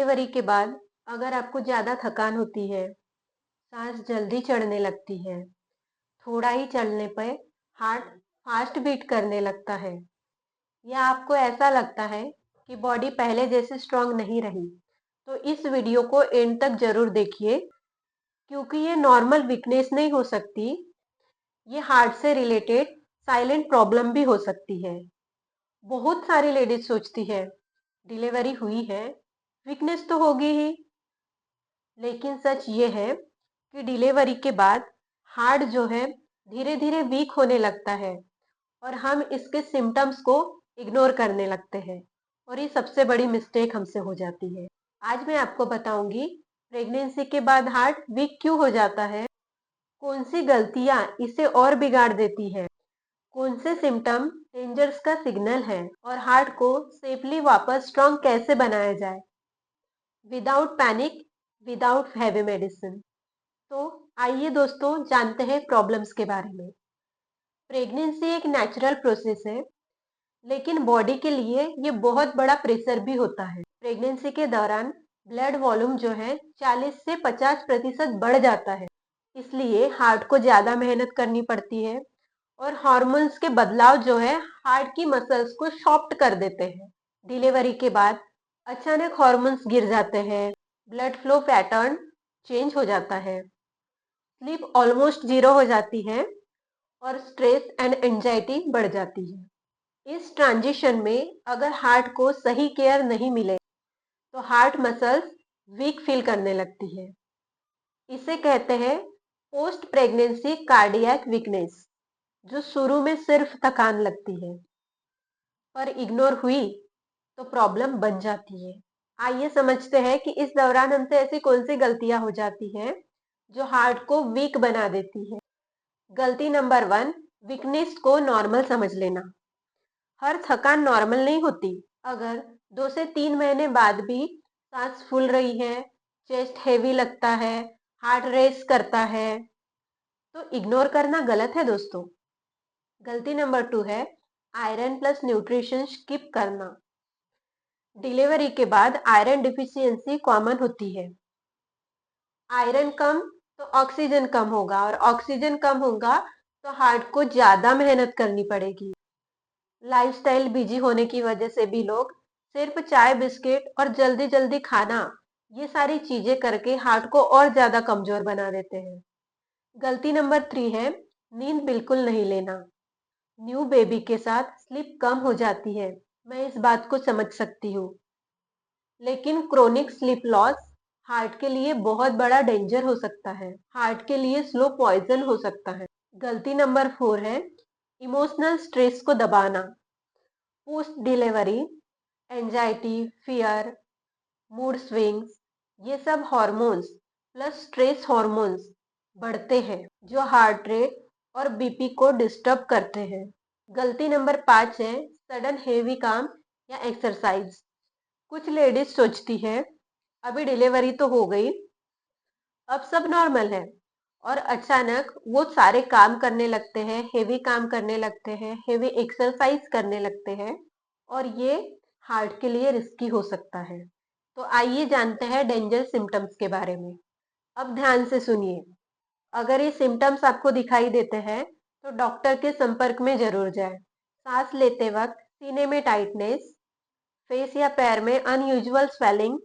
Delivery के बाद अगर आपको ज़्यादा थकान होती है, सांस जल्दी चढ़ने लगती है, थोड़ा ही चलने पर हार्ट फास्ट बीट करने लगता है, या आपको ऐसा लगता है कि बॉडी पहले जैसे स्ट्रांग नहीं रही, तो इस वीडियो को एंड तक जरूर देखिए, क्योंकि ये नॉर्मल वीकनेस नहीं हो सकती, ये हार्ट से रिलेटेड साइलेंट प्रॉब्लम भी हो सकती है। बहुत सारी लेडीज सोचती है डिलीवरी हुई है, वीकनेस तो होगी ही, लेकिन सच ये है कि डिलीवरी के बाद हार्ट जो है धीरे धीरे वीक होने लगता है और हम इसके सिम्टम्स को इग्नोर करने लगते हैं, और ये सबसे बड़ी मिस्टेक हमसे हो जाती है। आज मैं आपको बताऊंगी प्रेगनेंसी के बाद हार्ट वीक क्यों हो जाता है, कौन सी गलतियां इसे और बिगाड़ देती है, कौन से सिम्टम डेंजर्स का सिग्नल है, और हार्ट को सेफली वापस स्ट्रांग कैसे बनाया जाए without panic, without heavy medicine. तो आइए दोस्तों जानते हैं प्रॉब्लम्स के बारे में। प्रेगनेंसी एक नेचुरल प्रोसेस है, लेकिन बॉडी के लिए ये बहुत बड़ा प्रेशर भी होता है। प्रेगनेंसी के दौरान ब्लड वॉल्यूम जो है 40 से 50% बढ़ जाता है, इसलिए हार्ट को ज्यादा मेहनत करनी पड़ती है, और हार्मोन्स के बदलाव जो है हार्ट की मसल्स को सॉफ्ट कर देते हैं। डिलीवरी के बाद अचानक हार्मोन्स गिर जाते हैं, ब्लड फ्लो पैटर्न चेंज हो जाता है, स्लीप ऑलमोस्ट जीरो हो जाती है, और स्ट्रेस एंड एंजाइटी बढ़ जाती है। इस ट्रांजिशन में अगर हार्ट को सही केयर नहीं मिले तो हार्ट मसल्स वीक फील करने लगती है। इसे कहते हैं पोस्ट प्रेगनेंसी कार्डियक वीकनेस, जो शुरू में सिर्फ थकान लगती है, पर इग्नोर हुई तो प्रॉब्लम बन जाती है। आइए समझते हैं कि इस दौरान हमसे ऐसी कौन सी गलतियां हो जाती हैं जो हार्ट को वीक बना देती है। गलती नंबर 1, वीकनेस को नॉर्मल समझ लेना। हर थकान नॉर्मल नहीं होती। अगर 2 से 3 महीने बाद भी सांस फूल रही है, चेस्ट हेवी लगता है, हार्ट रेस करता है, तो इग्नोर करना गलत है दोस्तों। गलती नंबर 2 है आयरन प्लस न्यूट्रिशन स्किप करना। डिलीवरी के बाद आयरन डिफिशियंसी कॉमन होती है। आयरन कम तो ऑक्सीजन कम होगा, और ऑक्सीजन कम होगा तो हार्ट को ज्यादा मेहनत करनी पड़ेगी। लाइफस्टाइल बिजी होने की वजह से भी लोग सिर्फ चाय बिस्किट और जल्दी जल्दी खाना, ये सारी चीजें करके हार्ट को और ज्यादा कमजोर बना देते हैं। गलती नंबर 3 है नींद बिल्कुल नहीं लेना। न्यू बेबी के साथ स्लीप कम हो जाती है, मैं इस बात को समझ सकती हूँ, लेकिन क्रोनिक स्लीप लॉस हार्ट के लिए बहुत बड़ा डेंजर हो सकता है, हार्ट के लिए स्लो पॉइजन हो सकता है। गलती नंबर 4 है इमोशनल स्ट्रेस को दबाना। Post delivery anxiety, fear, mood swings, ये सब हार्मोन्स प्लस स्ट्रेस हार्मोन्स बढ़ते हैं, जो हार्ट रेट और बीपी को डिस्टर्ब करते हैं। गलती नंबर 5 है सडन हेवी काम या एक्सरसाइज। कुछ लेडीज सोचती है अभी डिलीवरी तो हो गई, अब सब नॉर्मल है, और अचानक वो सारे काम करने लगते हैं, हेवी काम करने लगते हैं, हेवी एक्सरसाइज करने लगते हैं, और ये हार्ट के लिए रिस्की हो सकता है। तो आइए जानते हैं डेंजर सिम्टम्स के बारे में। अब ध्यान से सुनिए, अगर ये सिम्टम्स आपको दिखाई देते हैं तो डॉक्टर के संपर्क में जरूर जाएं। सांस लेते वक्त सीने में टाइटनेस, फेस या पैर में अनयूजुअल स्वेलिंग,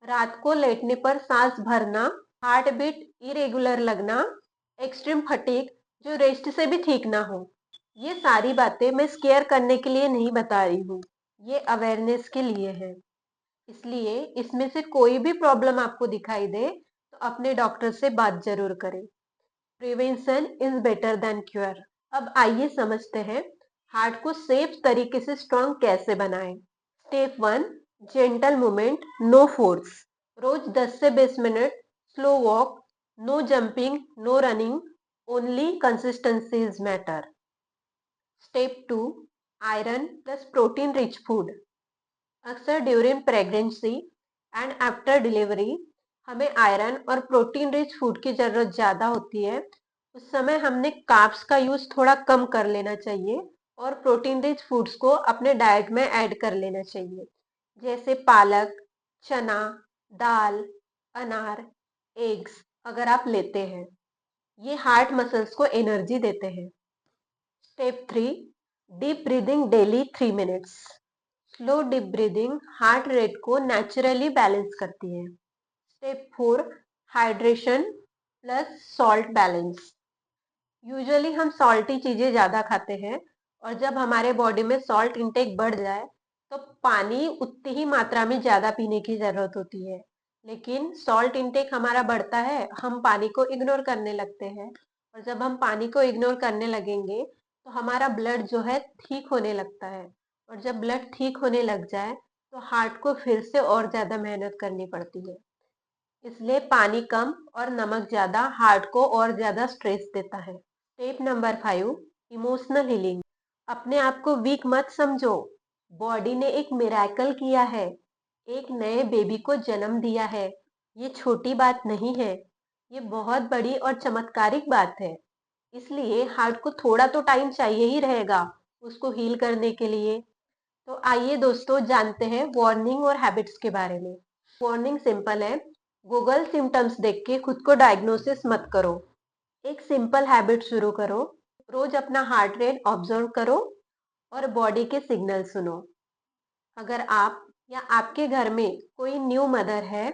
रात को लेटने पर सांस भरना, हार्ट बीट इरेगुलर लगना, एक्सट्रीम फटीग जो रेस्ट से भी ठीक ना हो। ये सारी बातें मैं स्केयर करने के लिए नहीं बता रही हूँ, ये अवेयरनेस के लिए है। इसलिए इसमें से कोई भी प्रॉब्लम आपको दिखाई दे तो अपने डॉक्टर से बात जरूर करें। Prevention is better than cure. अब आइए समझते हैं हार्ट को सेफ तरीके से स्ट्रांग कैसे बनाएं। Step 1, gentle movement, no force. रोज 10 से 20 minute slow walk, no jumping, no running, only consistencies matter. Step 2, iron plus protein rich food. अक्सर during pregnancy and after delivery हमें आयरन और प्रोटीन रिच फूड की जरूरत ज्यादा होती है। उस समय हमने कार्ब्स का यूज थोड़ा कम कर लेना चाहिए, और प्रोटीन रिच फूड्स को अपने डाइट में ऐड कर लेना चाहिए, जैसे पालक, चना, दाल, अनार, एग्स अगर आप लेते हैं, ये हार्ट मसल्स को एनर्जी देते हैं। Step 3, deep breathing daily 3 minutes. Slow deep breathing heart rate को नेचुरली बैलेंस करती है। Step 4, hydration plus salt balance. Usually हम सॉल्टी चीजें ज्यादा खाते हैं और जब हमारे बॉडी में सॉल्ट इंटेक बढ़ जाए तो पानी उतनी ही मात्रा में ज्यादा पीने की जरूरत होती है। लेकिन सॉल्ट इंटेक हमारा बढ़ता है, हम पानी को इग्नोर करने लगते हैं और जब हम पानी को इग्नोर करने लगेंगे तो हमारा ब्लड जो है ठीक होने लगता है और जब ब्लड ठीक होने लग जाए तो हार्ट को फिर से और ज्यादा मेहनत करनी पड़ती है। इसलिए पानी कम और नमक ज्यादा हार्ट को और ज्यादा स्ट्रेस देता है। Step number 5, emotional healing. अपने आप को वीक मत समझो। बॉडी ने एक मिरेकल किया है, एक नए बेबी को जन्म दिया है। ये छोटी बात नहीं है, ये बहुत बड़ी और चमत्कारिक बात है। इसलिए हार्ट को थोड़ा तो टाइम चाहिए ही रहेगा उसको हील करने के लिए। तो आइए दोस्तों जानते हैं वार्निंग और हैबिट्स के बारे में। वार्निंग सिंपल है, गूगल सिम्टम्स देख के खुद को डायग्नोसिस मत करो। एक सिंपल हैबिट शुरू करो, रोज अपना हार्ट रेट ऑब्जर्व करो और बॉडी के सिग्नल सुनो। अगर आप या आपके घर में कोई न्यू मदर है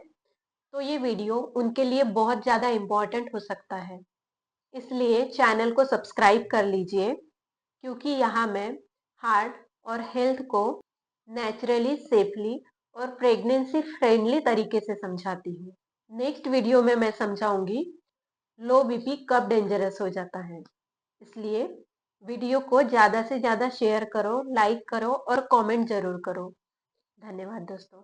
तो ये वीडियो उनके लिए बहुत ज़्यादा इम्पोर्टेंट हो सकता है। इसलिए चैनल को सब्सक्राइब कर लीजिए क्योंकि यहाँ मैं हार्ट और हेल्थ को नेचुरली, सेफली और प्रेगनेंसी फ्रेंडली तरीके से समझाती हूँ। नेक्स्ट वीडियो में मैं समझाऊंगी लो बीपी कब डेंजरस हो जाता है। इसलिए वीडियो को ज़्यादा से ज़्यादा शेयर करो, लाइक करो और कमेंट जरूर करो। धन्यवाद दोस्तों।